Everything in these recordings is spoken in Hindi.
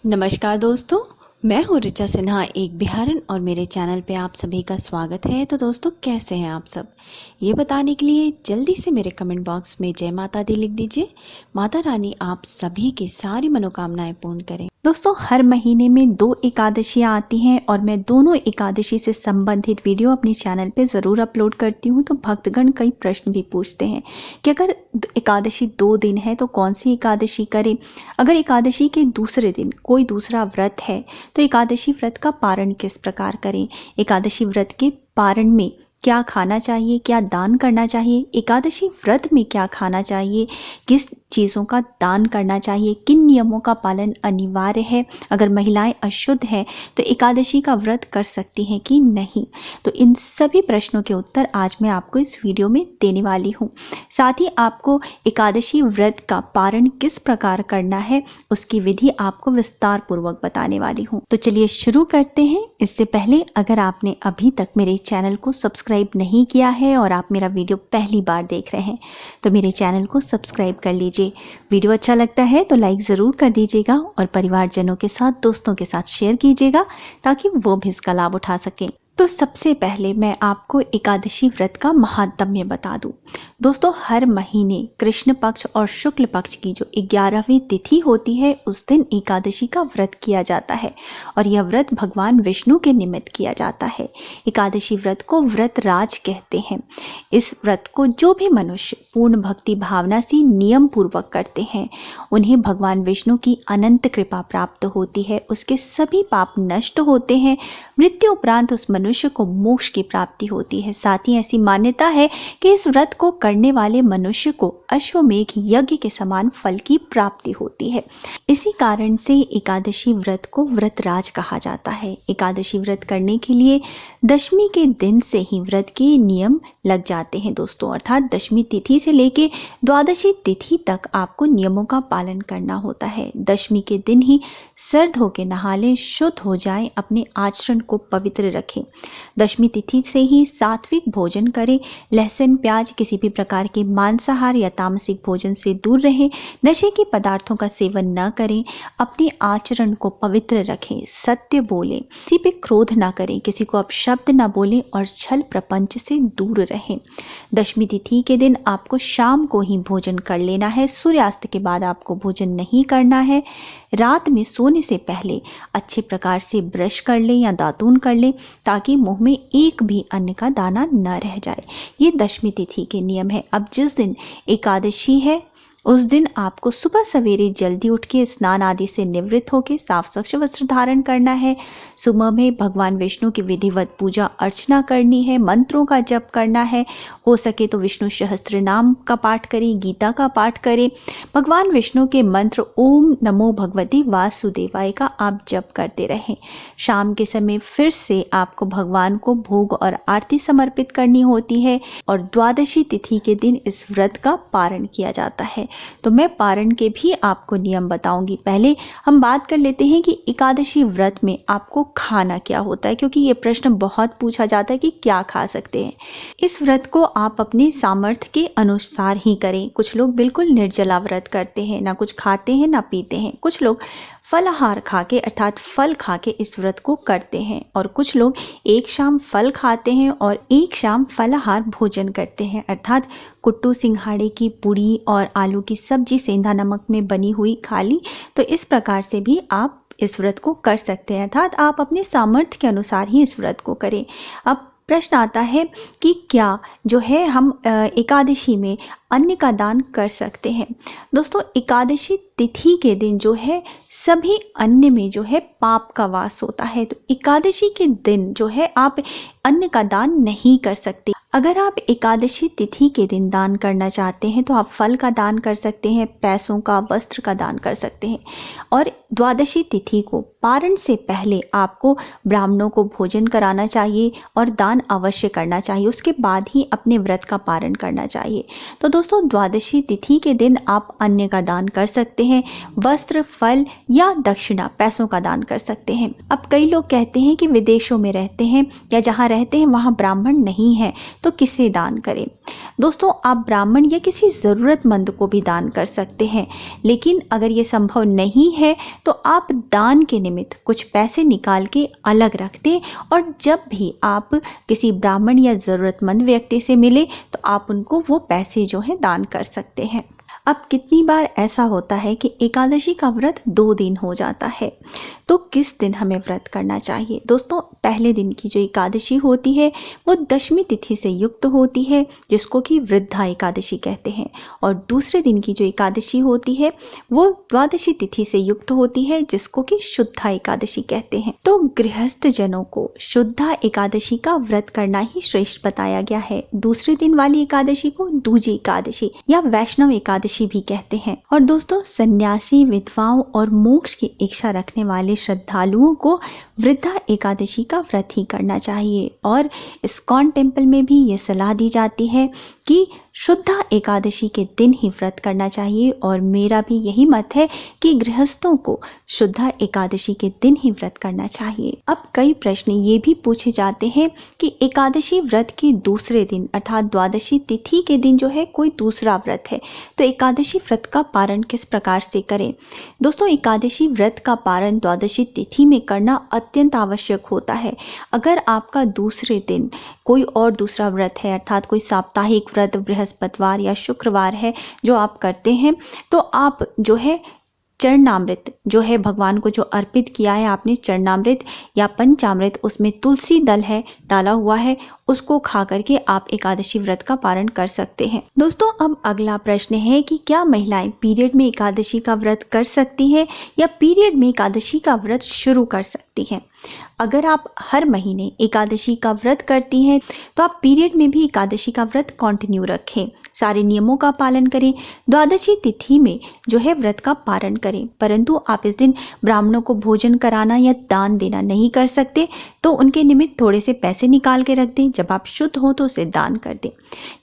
नमस्कार दोस्तों, मैं हूँ ऋचा सिन्हा एक बिहारन और मेरे चैनल पे आप सभी का स्वागत है। तो दोस्तों, कैसे हैं आप सब? ये बताने के लिए जल्दी से मेरे कमेंट बॉक्स में जय माता दी लिख दीजिए। माता रानी आप सभी की सारी मनोकामनाएं पूर्ण करें। दोस्तों, हर महीने में 2 एकादशियाँ आती हैं और मैं दोनों एकादशी से संबंधित वीडियो अपने चैनल पे ज़रूर अपलोड करती हूँ। तो भक्तगण कई प्रश्न भी पूछते हैं कि अगर एकादशी 2 दिन है तो कौन सी एकादशी करें। अगर एकादशी के दूसरे दिन कोई दूसरा व्रत है तो एकादशी व्रत का पारण किस प्रकार करें। एकादशी व्रत के पारण में क्या खाना चाहिए, क्या दान करना चाहिए, एकादशी व्रत में क्या खाना चाहिए, किस चीज़ों का दान करना चाहिए, किन नियमों का पालन अनिवार्य है, अगर महिलाएं अशुद्ध हैं तो एकादशी का व्रत कर सकती हैं कि नहीं। तो इन सभी प्रश्नों के उत्तर आज मैं आपको इस वीडियो में देने वाली हूँ। साथ ही आपको एकादशी व्रत का पारण किस प्रकार करना है उसकी विधि आपको विस्तार पूर्वक बताने वाली हूँ। तो चलिए शुरू करते हैं। इससे पहले अगर आपने अभी तक मेरे चैनल को सब्सक्राइब नहीं किया है और आप मेरा वीडियो पहली बार देख रहे हैं तो मेरे चैनल को सब्सक्राइब कर लीजिए। वीडियो अच्छा लगता है तो लाइक ज़रूर कर दीजिएगा और परिवारजनों के साथ, दोस्तों के साथ शेयर कीजिएगा ताकि वो भी इसका लाभ उठा सकें। तो सबसे पहले मैं आपको एकादशी व्रत का महात्म्य बता दूं। दोस्तों, हर महीने कृष्ण पक्ष और शुक्ल पक्ष की जो 11वीं तिथि होती है उस दिन एकादशी का व्रत किया जाता है और यह व्रत भगवान विष्णु के निमित्त किया जाता है। एकादशी व्रत को व्रत राज कहते हैं। इस व्रत को जो भी मनुष्य पूर्ण भक्ति भावना से नियम पूर्वक करते हैं उन्हें भगवान विष्णु की अनंत कृपा प्राप्त होती है, उसके सभी पाप नष्ट होते हैं, मृत्यु उपरांत उस मनुष्य को मोक्ष की प्राप्ति होती है। साथ ही ऐसी मान्यता है कि इस व्रत को करने वाले मनुष्य को अश्वमेघ यज्ञ के समान फल की प्राप्ति होती है। इसी कारण से एकादशी व्रत को व्रतराज कहा जाता है। एकादशी व्रत करने के लिए दशमी के दिन से ही व्रत के नियम लग जाते हैं दोस्तों, अर्थात दशमी तिथि से लेके द्वादशी तिथि तक आपको नियमों का पालन करना होता है। दशमी के दिन ही सर्द होकर नहा लें, शुद्ध हो जाएं, अपने आचरण को पवित्र रखें। दशमी तिथि से ही सात्विक भोजन करें, लहसुन प्याज किसी भी प्रकार के मांसाहार या तामसिक भोजन से दूर रहें, नशे के पदार्थों का सेवन न करें, अपने आचरण को पवित्र रखें, सत्य बोलें, किसी पे क्रोध ना करें, किसी को अपशब्द ना बोलें और छल प्रपंच से दूर रहें। दशमी तिथि के दिन आपको शाम को ही भोजन कर लेना है, सूर्यास्त के बाद आपको भोजन नहीं करना है। रात में सोने से पहले अच्छे प्रकार से ब्रश कर लें या दातून कर लें ताकि मुंह में एक भी अन्न का दाना न रह जाए। ये दशमी तिथि के नियम है। अब जिस दिन एकादशी है उस दिन आपको सुबह सवेरे जल्दी उठ के स्नान आदि से निवृत्त होकर साफ स्वच्छ वस्त्र धारण करना है। सुबह में भगवान विष्णु की विधिवत पूजा अर्चना करनी है, मंत्रों का जप करना है, हो सके तो विष्णु सहस्त्र नाम का पाठ करें, गीता का पाठ करें। भगवान विष्णु के मंत्र ओम नमो भगवती वासुदेवाय का आप जप करते रहें। शाम के समय फिर से आपको भगवान को भोग और आरती समर्पित करनी होती है और द्वादशी तिथि के दिन इस व्रत का पारण किया जाता है। तो मैं पारण के भी आपको नियम बताऊंगी। पहले हम बात कर लेते हैं कि एकादशी व्रत में आपको खाना क्या होता है, क्योंकि ये प्रश्न बहुत पूछा जाता है कि क्या खा सकते हैं। इस व्रत को आप अपने सामर्थ्य के अनुसार ही करें। कुछ लोग बिल्कुल निर्जला व्रत करते हैं, ना कुछ खाते हैं ना पीते हैं। कुछ लोग फलाहार खा के अर्थात फल खा के इस व्रत को करते हैं और कुछ लोग एक शाम फल खाते हैं और एक शाम फलाहार भोजन करते हैं, अर्थात कुट्टू सिंघाड़े की पूड़ी और आलू की सब्जी सेंधा नमक में बनी हुई खा ली। तो इस प्रकार से भी आप इस व्रत को कर सकते हैं, अर्थात आप अपने सामर्थ्य के अनुसार ही इस व्रत को करें। अब प्रश्न आता है कि क्या जो है हम एकादशी में अन्न का दान कर सकते हैं। दोस्तों, एकादशी तिथि के दिन जो है सभी अन्न में जो है पाप का वास होता है, तो एकादशी के दिन जो है आप अन्न का दान नहीं कर सकते। अगर आप एकादशी तिथि के दिन दान करना चाहते हैं तो आप फल का दान कर सकते हैं, पैसों का, वस्त्र का दान कर सकते हैं। और द्वादशी तिथि को पारण से पहले आपको ब्राह्मणों को भोजन कराना चाहिए और दान अवश्य करना चाहिए, उसके बाद ही अपने व्रत का पारण करना चाहिए। तो दोस्तों द्वादशी तिथि के दिन आप अन्न का दान कर सकते हैं, वस्त्र, फल या दक्षिणा पैसों का दान कर सकते हैं। अब कई लोग कहते हैं कि विदेशों में रहते हैं या जहाँ रहते हैं वहाँ ब्राह्मण नहीं है तो किसे दान करें। दोस्तों आप ब्राह्मण या किसी ज़रूरतमंद को भी दान कर सकते हैं, लेकिन अगर ये संभव नहीं है तो आप दान के निमित्त कुछ पैसे निकाल के अलग रख दें और जब भी आप किसी ब्राह्मण या ज़रूरतमंद व्यक्ति से मिले तो आप उनको वो पैसे जो है दान कर सकते हैं। अब कितनी बार ऐसा होता है कि एकादशी का व्रत 2 दिन हो जाता है, तो किस दिन हमें व्रत करना चाहिए? दोस्तों पहले दिन की जो एकादशी होती है वो दशमी तिथि से युक्त होती है, जिसको कि वृद्धा एकादशी कहते हैं, और दूसरे दिन की जो एकादशी होती है वो द्वादशी तिथि से युक्त होती है, जिसको कि शुद्धा एकादशी कहते हैं। तो गृहस्थ जनों को शुद्धा एकादशी का व्रत करना ही श्रेष्ठ बताया गया है। दूसरे दिन वाली एकादशी को दूजी एकादशी या वैष्णव एकादशी भी कहते हैं। और दोस्तों सन्यासी, विधवाओं और मोक्ष की इच्छा रखने वाले श्रद्धालुओं को वृद्धा एकादशी का व्रत ही करना चाहिए। और इस्कॉन टेम्पल में भी ये सलाह दी जाती है कि शुद्धा एकादशी के दिन ही व्रत करना चाहिए, और मेरा भी यही मत है कि गृहस्थों को शुद्धा एकादशी के दिन ही व्रत करना चाहिए। अब कई प्रश्न ये भी पूछे जाते हैं कि एकादशी व्रत के दूसरे दिन अर्थात द्वादशी तिथि के दिन जो है कोई दूसरा व्रत है, तो एकादशी व्रत का पारण किस प्रकार से करें? दोस्तों एकादशी व्रत का पारण द्वादशी तिथि में करना अत्यंत आवश्यक होता है। अगर आपका दूसरे दिन कोई और दूसरा व्रत है अर्थात कोई साप्ताहिक व्रत बृहस्पतिवार या शुक्रवार है जो आप करते हैं, तो आप जो है चरणामृत जो है भगवान को जो अर्पित किया है आपने चरणामृत या पंचामृत, उसमें तुलसी दल है डाला हुआ है, उसको खा करके आप एकादशी व्रत का पारण कर सकते हैं। दोस्तों अब अगला प्रश्न है कि क्या महिलाएं पीरियड में एकादशी का व्रत कर सकती हैं या पीरियड में एकादशी का व्रत शुरू कर सकती हैं? अगर आप हर महीने एकादशी का व्रत करती हैं तो आप पीरियड में भी एकादशी का व्रत कंटिन्यू रखें, सारे नियमों का पालन करें, द्वादशी तिथि में जो है व्रत का पारण करें, परंतु आप इस दिन ब्राह्मणों को भोजन कराना या दान देना नहीं कर सकते, तो उनके निमित्त थोड़े से पैसे निकाल के रख दें, जब आप शुद्ध हो तो उसे दान कर दें।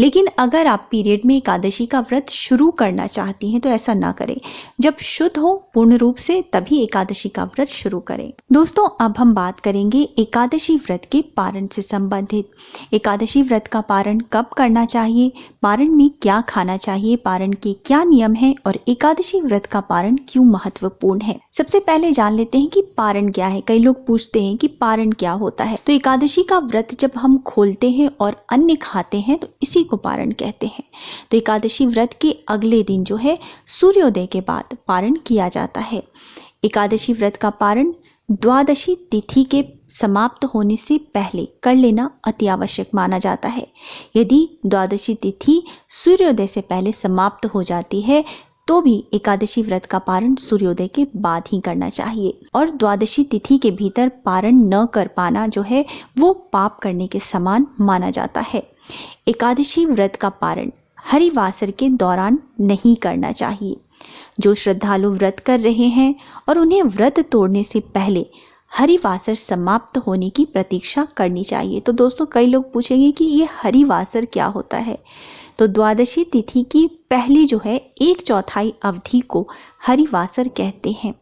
लेकिन अगर आप पीरियड में एकादशी का व्रत शुरू करना चाहती हैं तो ऐसा ना करें, जब शुद्ध हो पूर्ण रूप से तभी एकादशी का व्रत शुरू करें। दोस्तों अब हम बात करेंगे एकादशी व्रत के पारण से संबंधित। एकादशी व्रत का पारण कब करना चाहिए, पारण में क्या खाना चाहिए, पारण के क्या नियम हैं और एकादशी व्रत का पारण क्यों महत्वपूर्ण है। सबसे पहले जान लेते हैं कि पारण क्या है। कई लोग पूछते हैं कि पारण क्या होता है। तो एकादशी का व्रत जब हम खोलते हैं और अन्न खाते हैं तो इसी को पारण कहते हैं। तो एकादशी व्रत के अगले दिन जो है सूर्योदय के बाद पारण किया जाता है। एकादशी व्रत का पारण द्वादशी तिथि के समाप्त होने से पहले कर लेना अति आवश्यक माना जाता है। यदि द्वादशी तिथि सूर्योदय से पहले समाप्त हो जाती है तो भी एकादशी व्रत का पारण सूर्योदय के बाद ही करना चाहिए, और द्वादशी तिथि के भीतर पारण न कर पाना जो है वो पाप करने के समान माना जाता है। एकादशी व्रत का पारण हरिवासर के दौरान नहीं करना चाहिए। जो श्रद्धालु व्रत कर रहे हैं और उन्हें व्रत तोड़ने से पहले हरिवासर समाप्त होने की प्रतीक्षा करनी चाहिए। तो दोस्तों कई लोग पूछेंगे कि ये हरिवासर क्या होता है। तो द्वादशी तिथि की पहली जो है 1/4 अवधि को हरिवासर कहते हैं।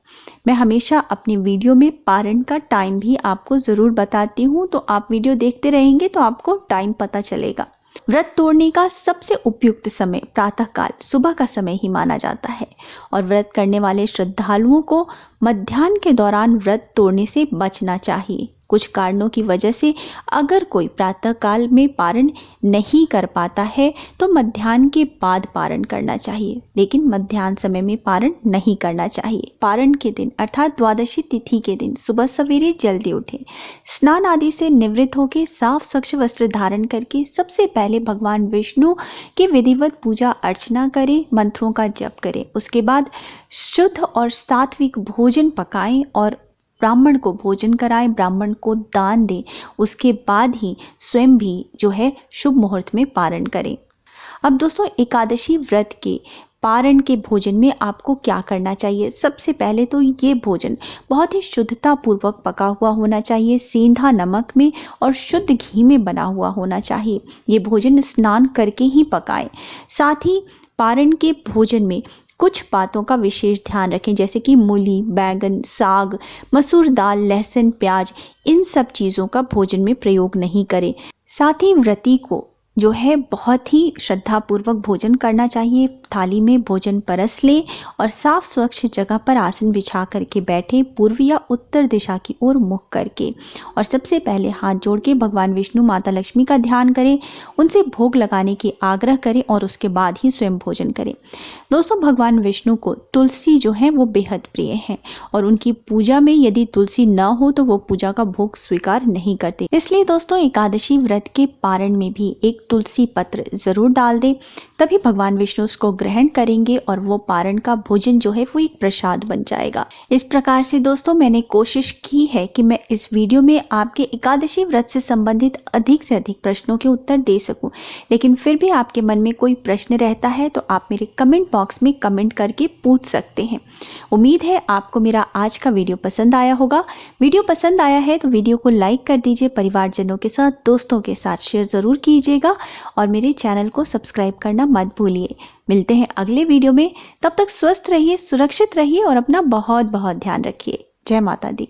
मैं हमेशा अपने वीडियो में पारण का टाइम भी आपको ज़रूर बताती हूँ, तो आप वीडियो देखते रहेंगे तो आपको टाइम पता चलेगा। व्रत तोड़ने का सबसे उपयुक्त समय प्रातःकाल सुबह का समय ही माना जाता है, और व्रत करने वाले श्रद्धालुओं को मध्याह्न के दौरान व्रत तोड़ने से बचना चाहिए। कुछ कारणों की वजह से अगर कोई प्रातःकाल में पारण नहीं कर पाता है तो मध्याह्न के बाद पारण करना चाहिए, लेकिन मध्याह्न समय में पारण नहीं करना चाहिए। पारण के दिन अर्थात द्वादशी तिथि के दिन सुबह सवेरे जल्दी उठें, स्नान आदि से निवृत्त होकर साफ स्वच्छ वस्त्र धारण करके सबसे पहले भगवान विष्णु की विधिवत पूजा अर्चना करें, मंत्रों का जप करें। उसके बाद शुद्ध और सात्विक भोजन पकाएं और ब्राह्मण को भोजन कराएं, ब्राह्मण को दान दें। उसके बाद ही स्वयं भी जो है शुभ मुहूर्त में पारण करें। अब दोस्तों एकादशी व्रत के पारण के भोजन में आपको क्या करना चाहिए। सबसे पहले तो ये भोजन बहुत ही शुद्धता पूर्वक पका हुआ होना चाहिए, सेंधा नमक में और शुद्ध घी में बना हुआ होना चाहिए। ये भोजन स्नान करके ही पकाएं। साथ ही पारण के भोजन में कुछ बातों का विशेष ध्यान रखें, जैसे कि मूली, बैंगन, साग, मसूर दाल, लहसुन, प्याज, इन सब चीज़ों का भोजन में प्रयोग नहीं करें। साथ ही व्रती को जो है बहुत ही श्रद्धापूर्वक भोजन करना चाहिए। थाली में भोजन परस ले और साफ स्वच्छ जगह पर आसन बिछा करके बैठे, पूर्व या उत्तर दिशा की ओर मुख करके। और सबसे पहले हाथ जोड़ के भगवान विष्णु, माता लक्ष्मी का ध्यान करें, उनसे भोग लगाने की आग्रह करें और उसके बाद ही स्वयं भोजन करें। दोस्तों, भगवान विष्णु को तुलसी जो है वो बेहद प्रिय है और उनकी पूजा में यदि तुलसी न हो तो वो पूजा का भोग स्वीकार नहीं करते। इसलिए दोस्तों, एकादशी व्रत के पारण में भी एक तुलसी पत्र जरूर डाल दें, तभी भगवान विष्णु उसको ग्रहण करेंगे और वो पारण का भोजन जो है वो एक प्रसाद बन जाएगा। इस प्रकार से दोस्तों, मैंने कोशिश की है कि मैं इस वीडियो में आपके एकादशी व्रत से संबंधित अधिक से अधिक प्रश्नों के उत्तर दे सकूं। लेकिन फिर भी आपके मन में कोई प्रश्न रहता है तो आप मेरे कमेंट बॉक्स में कमेंट करके पूछ सकते हैं। उम्मीद है आपको मेरा आज का वीडियो पसंद आया होगा। वीडियो पसंद आया है तो वीडियो को लाइक कर दीजिए, परिवारजनों के साथ, दोस्तों के साथ शेयर जरूर कीजिएगा और मेरे चैनल को सब्सक्राइब करना मत भूलिए। मिलते हैं अगले वीडियो में, तब तक स्वस्थ रहिए, सुरक्षित रहिए और अपना बहुत बहुत ध्यान रखिए। जय माता दी।